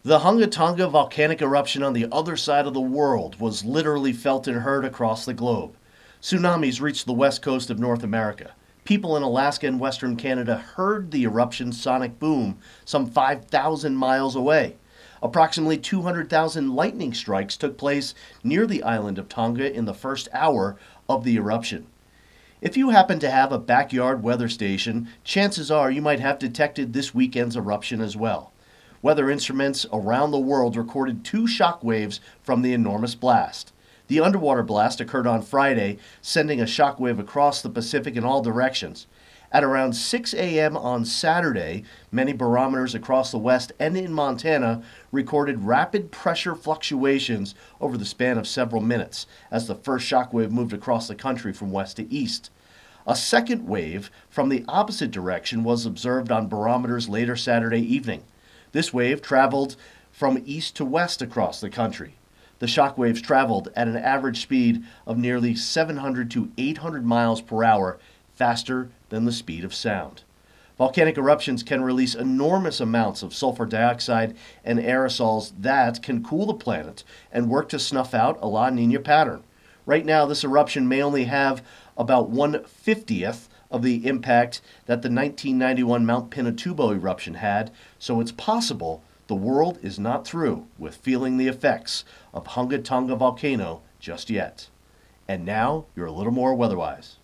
The Tonga volcanic eruption on the other side of the world was literally felt and heard across the globe. Tsunamis reached the west coast of North America. People in Alaska and western Canada heard the eruption's sonic boom some 5,000 miles away. Approximately 200,000 lightning strikes took place near the island of Tonga in the first hour of the eruption. If you happen to have a backyard weather station, chances are you might have detected this weekend's eruption as well. Weather instruments around the world recorded 2 shock waves from the enormous blast. The underwater blast occurred on Friday, sending a shock wave across the Pacific in all directions. At around 6 a.m. on Saturday, many barometers across the West and in Montana recorded rapid pressure fluctuations over the span of several minutes as the first shock wave moved across the country from west to east. A second wave from the opposite direction was observed on barometers later Saturday evening. This wave traveled from east to west across the country. The shock waves traveled at an average speed of nearly 700 to 800 miles per hour, faster than the speed of sound. Volcanic eruptions can release enormous amounts of sulfur dioxide and aerosols that can cool the planet and work to snuff out a La Nina pattern. Right now, this eruption may only have about 1/50th of the impact that the 1991 Mount Pinatubo eruption had, so it's possible the world is not through with feeling the effects of Tonga volcano just yet. And now, you're a little more weatherwise.